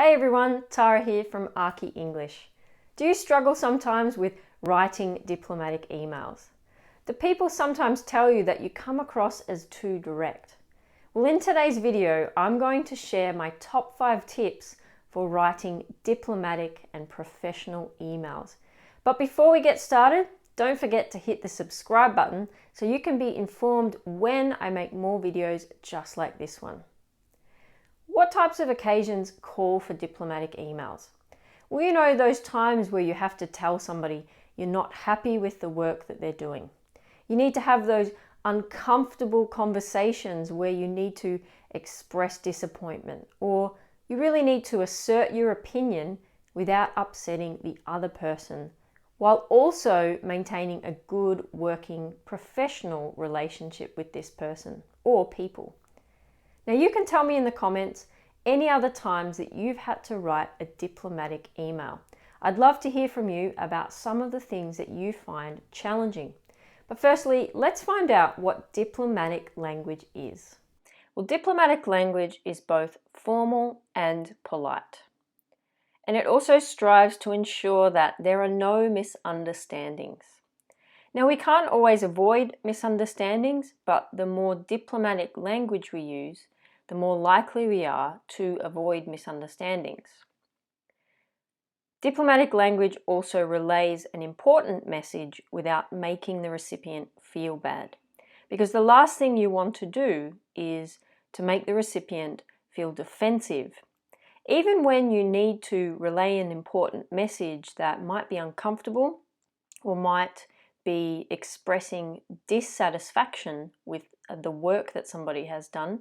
Hey everyone, Tara here from Archie English. Do you struggle sometimes with writing diplomatic emails? Do people sometimes tell you that you come across as too direct? Well, in today's video, I'm going to share my top 5 tips for writing diplomatic and professional emails. But before we get started, don't forget to hit the subscribe button so you can be informed when I make more videos just like this one. What types of occasions call for diplomatic emails? Well, you know, those times where you have to tell somebody you're not happy with the work that they're doing. You need to have those uncomfortable conversations where you need to express disappointment, or you really need to assert your opinion without upsetting the other person, while also maintaining a good working professional relationship with this person or people. Now you can tell me in the comments any other times that you've had to write a diplomatic email. I'd love to hear from you about some of the things that you find challenging. But firstly, let's find out what diplomatic language is. Well, diplomatic language is both formal and polite. And it also strives to ensure that there are no misunderstandings. Now, we can't always avoid misunderstandings, but the more diplomatic language we use, the more likely we are to avoid misunderstandings. Diplomatic language also relays an important message without making the recipient feel bad, because the last thing you want to do is to make the recipient feel defensive. Even when you need to relay an important message that might be uncomfortable or might be expressing dissatisfaction with the work that somebody has done,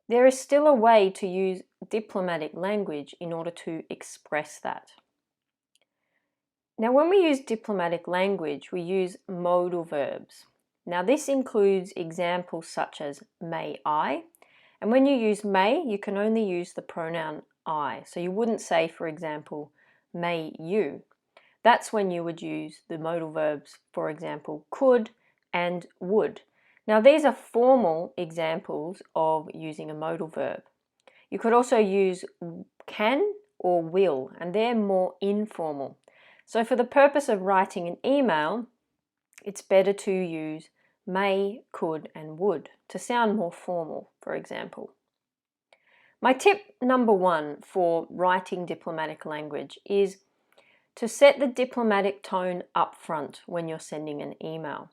there is still a way to use diplomatic language in order to express that. Now, when we use diplomatic language, we use modal verbs. Now, this includes examples such as may I, and when you use may, you can only use the pronoun I. So you wouldn't say, for example, may you. That's when you would use the modal verbs, for example, could and would. Now, these are formal examples of using a modal verb. You could also use can or will, and they're more informal. So for the purpose of writing an email, it's better to use may, could, and would to sound more formal, for example. My tip number 1 for writing diplomatic language is to set the diplomatic tone up front when you're sending an email,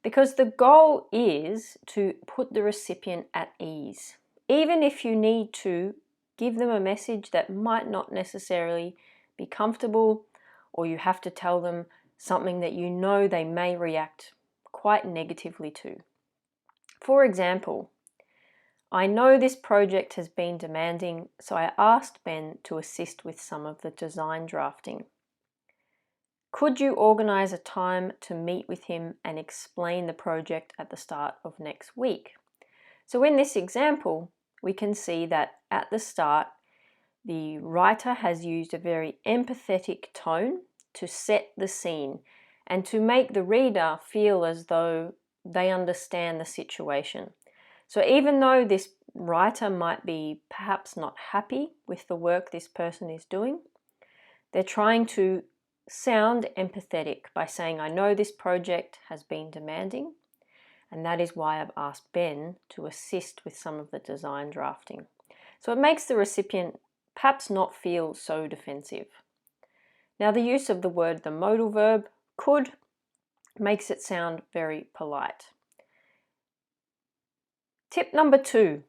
because the goal is to put the recipient at ease. Even if you need to give them a message that might not necessarily be comfortable, or you have to tell them something that you know they may react quite negatively to. For example, I know this project has been demanding, so I asked Ben to assist with some of the design drafting. Could you organise a time to meet with him and explain the project at the start of next week? So in this example, we can see that at the start, the writer has used a very empathetic tone to set the scene and to make the reader feel as though they understand the situation. So even though this writer might be perhaps not happy with the work this person is doing, they're trying to sound empathetic by saying, I know this project has been demanding, and that is why I've asked Ben to assist with some of the design drafting. So it makes the recipient perhaps not feel so defensive. Now, the use of the modal verb, could, makes it sound very polite. Tip number 2,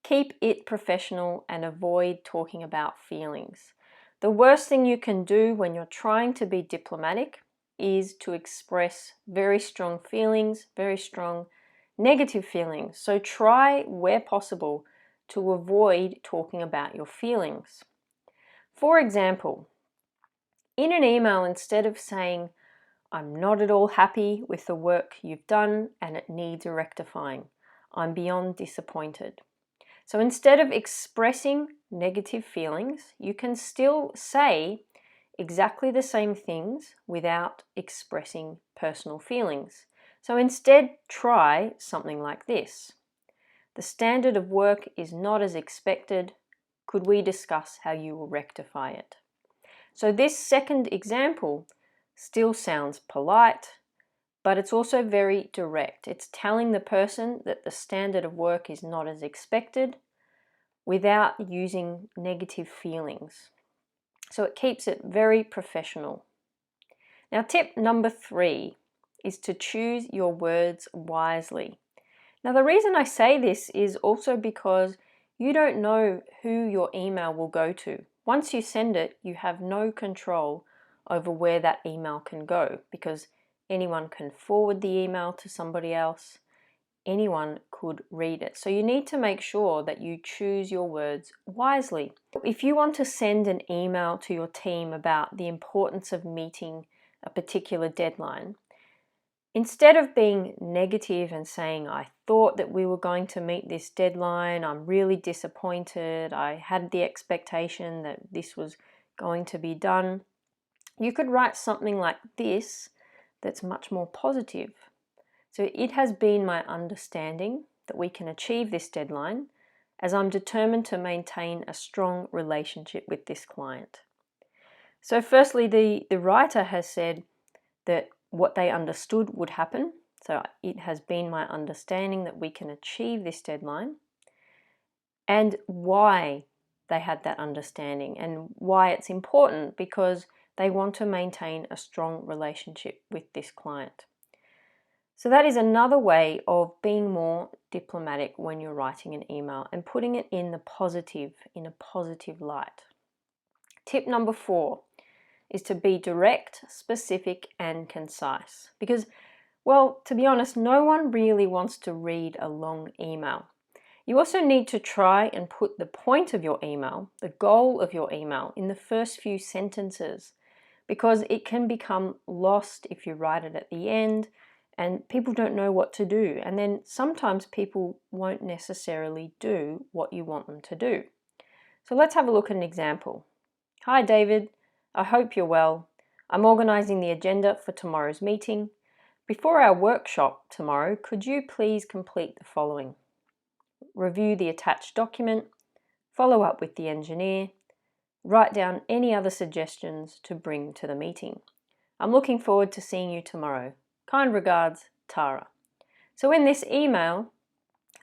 keep it professional and avoid talking about feelings. The worst thing you can do when you're trying to be diplomatic is to express very strong feelings, very strong negative feelings. So try, where possible, to avoid talking about your feelings. For example, in an email, instead of saying, I'm not at all happy with the work you've done and it needs rectifying, I'm beyond disappointed. So instead of expressing negative feelings, you can still say exactly the same things without expressing personal feelings. So instead, try something like this. The standard of work is not as expected. Could we discuss how you will rectify it? So this second example still sounds polite, but it's also very direct. It's telling the person that the standard of work is not as expected without using negative feelings. So it keeps it very professional. Now, tip number 3 is to choose your words wisely. Now, the reason I say this is also because you don't know who your email will go to. Once you send it, you have no control over where that email can go, because anyone can forward the email to somebody else. Anyone could read it. So you need to make sure that you choose your words wisely. If you want to send an email to your team about the importance of meeting a particular deadline, instead of being negative and saying, I thought that we were going to meet this deadline, I'm really disappointed, I had the expectation that this was going to be done, you could write something like this that's much more positive. So it has been my understanding that we can achieve this deadline, as I'm determined to maintain a strong relationship with this client. So firstly, the writer has said that what they understood would happen. So it has been my understanding that we can achieve this deadline, and why they had that understanding and why it's important, because they want to maintain a strong relationship with this client. So that is another way of being more diplomatic when you're writing an email and putting it in a positive light. Tip number 4 is to be direct, specific, and concise. Because, well, to be honest, no one really wants to read a long email. You also need to try and put the point of your email, the goal of your email, in the first few sentences, because it can become lost if you write it at the end and people don't know what to do. And then sometimes people won't necessarily do what you want them to do. So let's have a look at an example. Hi, David. I hope you're well. I'm organising the agenda for tomorrow's meeting. Before our workshop tomorrow, could you please complete the following? Review the attached document, follow up with the engineer, write down any other suggestions to bring to the meeting. I'm looking forward to seeing you tomorrow. Kind regards, Tara. So in this email,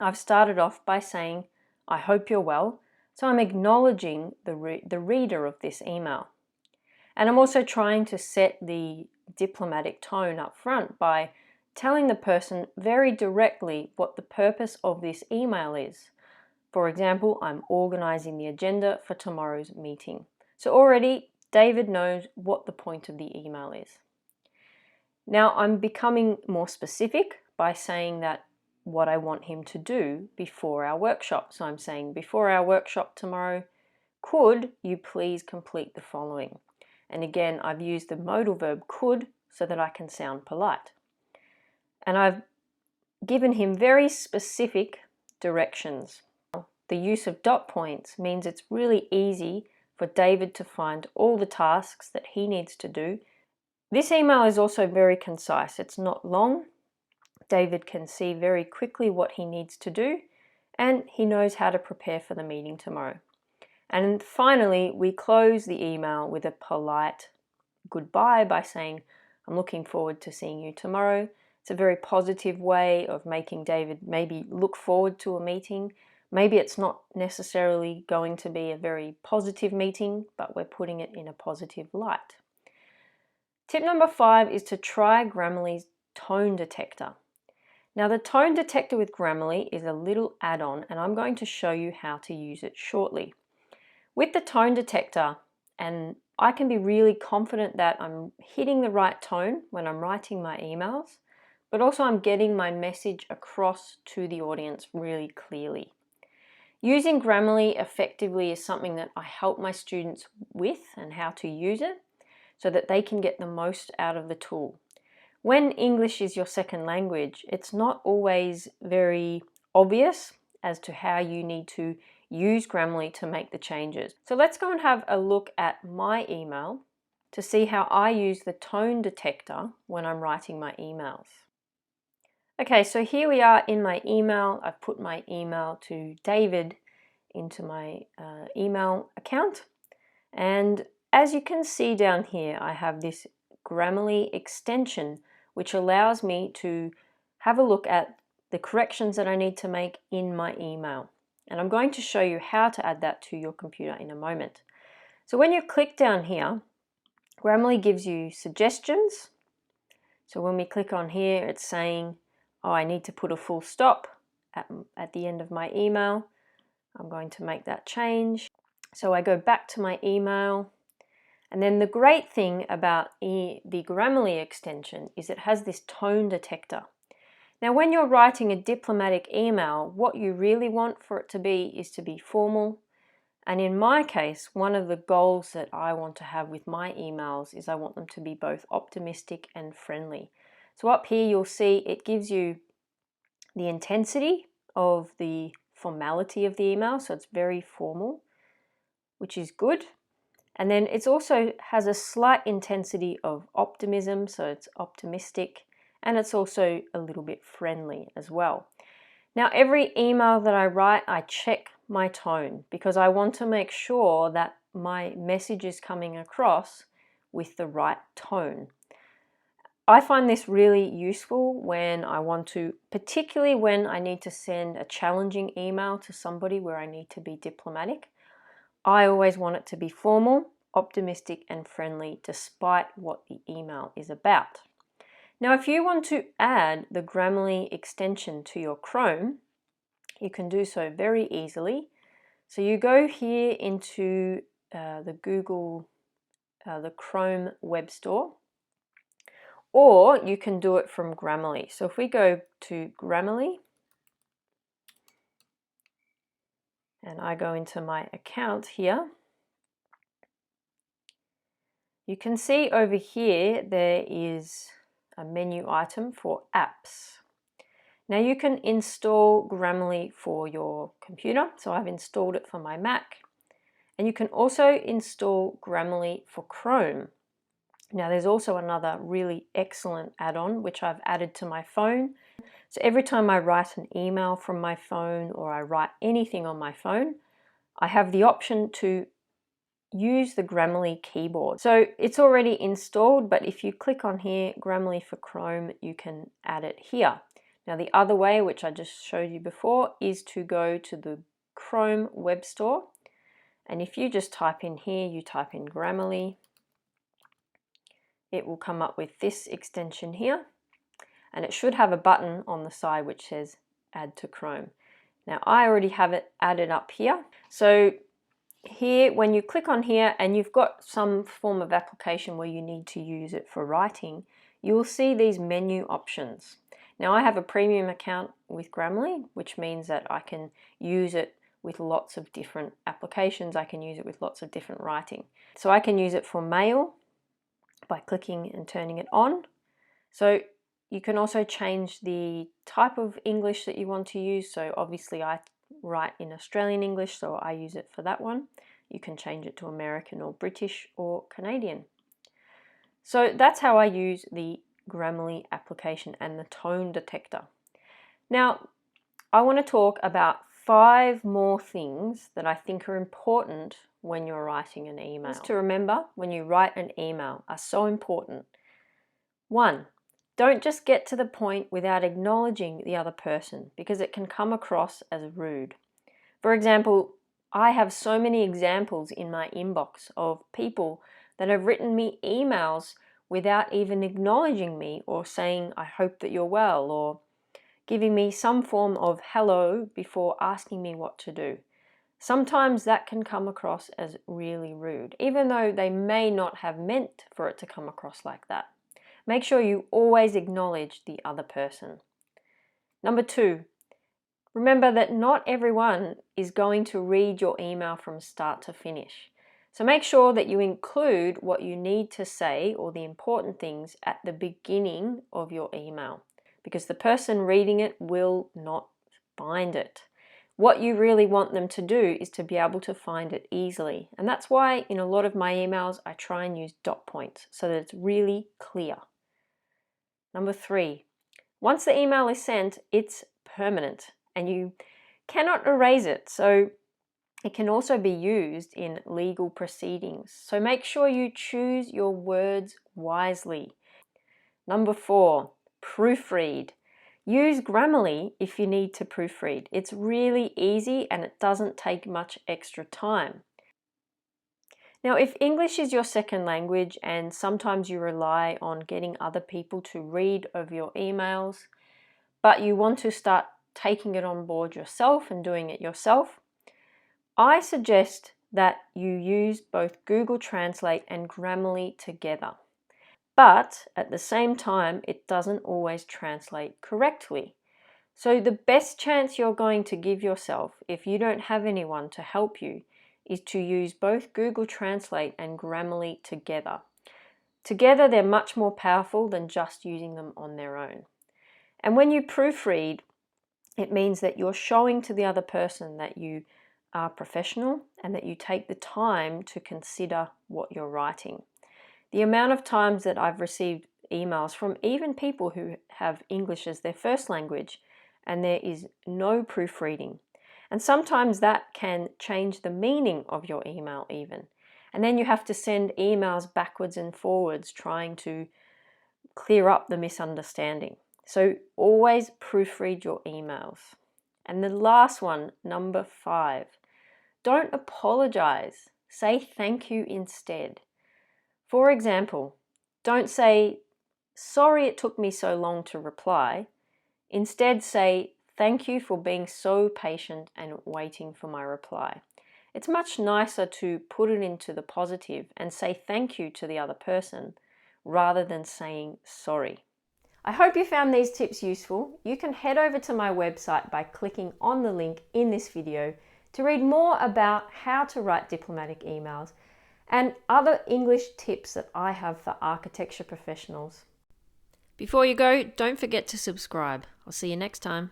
I've started off by saying, I hope you're well. So I'm acknowledging the reader of this email. And I'm also trying to set the diplomatic tone up front by telling the person very directly what the purpose of this email is. For example, I'm organising the agenda for tomorrow's meeting. So already David knows what the point of the email is. Now I'm becoming more specific by saying that what I want him to do before our workshop. So I'm saying, before our workshop tomorrow, could you please complete the following? And again, I've used the modal verb could so that I can sound polite. And I've given him very specific directions. The use of dot points means it's really easy for David to find all the tasks that he needs to do. This email is also very concise. It's not long. David can see very quickly what he needs to do, and he knows how to prepare for the meeting tomorrow. And finally, we close the email with a polite goodbye by saying, I'm looking forward to seeing you tomorrow. It's a very positive way of making David maybe look forward to a meeting. Maybe it's not necessarily going to be a very positive meeting, but we're putting it in a positive light. Tip number 5 is to try Grammarly's tone detector. Now the tone detector with Grammarly is a little add-on, and I'm going to show you how to use it shortly. With the tone detector, and I can be really confident that I'm hitting the right tone when I'm writing my emails, but also I'm getting my message across to the audience really clearly. Using Grammarly effectively is something that I help my students with and how to use it so that they can get the most out of the tool. When English is your second language, it's not always very obvious as to how you need to use Grammarly to make the changes. So let's go and have a look at my email to see how I use the tone detector when I'm writing my emails. Okay, so here we are in my email. I've put my email to David into my email account. And as you can see down here, I have this Grammarly extension, which allows me to have a look at the corrections that I need to make in my email. And I'm going to show you how to add that to your computer in a moment. So when you click down here, Grammarly gives you suggestions. So when we click on here, it's saying, oh, I need to put a full stop at the end of my email. I'm going to make that change. So I go back to my email. And then the great thing about the Grammarly extension is it has this tone detector. Now, when you're writing a diplomatic email, what you really want for it to be is to be formal. And in my case, one of the goals that I want to have with my emails is I want them to be both optimistic and friendly. So up here, you'll see it gives you the intensity of the formality of the email. So it's very formal, which is good. And then it also has a slight intensity of optimism. So it's optimistic, and it's also a little bit friendly as well. Now, every email that I write, I check my tone because I want to make sure that my message is coming across with the right tone. I find this really useful when I want to, particularly when I need to send a challenging email to somebody where I need to be diplomatic. I always want it to be formal, optimistic, and friendly despite what the email is about. Now, if you want to add the Grammarly extension to your Chrome, you can do so very easily. So you go here into the Chrome Web Store, or you can do it from Grammarly. So if we go to Grammarly, and I go into my account here, you can see over here there is a menu item for apps. Now you can install Grammarly for your computer. So I've installed it for my Mac. And you can also install Grammarly for Chrome. Now there's also another really excellent add-on which I've added to my phone. So every time I write an email from my phone or I write anything on my phone, I have the option to use the Grammarly keyboard. So it's already installed, but if you click on here, Grammarly for Chrome, you can add it here. Now the other way, which I just showed you before, is to go to the Chrome Web Store. And if you just type in here, you type in Grammarly, it will come up with this extension here. And it should have a button on the side which says Add to Chrome. Now I already have it added up here. So here, when you click on here and you've got some form of application where you need to use it for writing, you will see these menu options. Now I have a premium account with Grammarly, which means that I can use it with lots of different applications. I can use it with lots of different writing. So I can use it for mail by clicking and turning it on. So you can also change the type of English that you want to use. So obviously I write in Australian English, so I use it for that one. You can change it to American or British or Canadian. So that's how I use the Grammarly application and the tone detector. Now, I want to talk about 5 more things that I think are important when you're writing an email. Things to remember when you write an email are so important. 1, don't just get to the point without acknowledging the other person because it can come across as rude. For example, I have so many examples in my inbox of people that have written me emails without even acknowledging me or saying, I hope that you're well, or giving me some form of hello before asking me what to do. Sometimes that can come across as really rude, even though they may not have meant for it to come across like that. Make sure you always acknowledge the other person. Number 2, remember that not everyone is going to read your email from start to finish. So make sure that you include what you need to say or the important things at the beginning of your email, because the person reading it will not find it. What you really want them to do is to be able to find it easily. And that's why in a lot of my emails, I try and use dot points so that it's really clear. Number 3, once the email is sent, it's permanent and you cannot erase it. So It can also be used in legal proceedings, so make sure you choose your words wisely. Number 4, proofread. Use Grammarly if you need to proofread. It's really easy and it doesn't take much extra time. Now, if English is your second language and sometimes you rely on getting other people to read over your emails, but you want to start taking it on board yourself and doing it yourself, I suggest that you use both Google Translate and Grammarly together. But at the same time, it doesn't always translate correctly. So the best chance you're going to give yourself, if you don't have anyone to help you, is to use both Google Translate and Grammarly together. Together, they're much more powerful than just using them on their own. And when you proofread, it means that you're showing to the other person that you are professional and that you take the time to consider what you're writing. The amount of times that I've received emails from even people who have English as their first language and there is no proofreading. And sometimes that can change the meaning of your email even. And then you have to send emails backwards and forwards trying to clear up the misunderstanding. So always proofread your emails. And the last one, number 5, don't apologize. Say thank you instead. For example, don't say, sorry it took me so long to reply. Instead say, thank you for being so patient and waiting for my reply. It's much nicer to put it into the positive and say thank you to the other person rather than saying sorry. I hope you found these tips useful. You can head over to my website by clicking on the link in this video to read more about how to write diplomatic emails and other English tips that I have for architecture professionals. Before you go, don't forget to subscribe. I'll see you next time.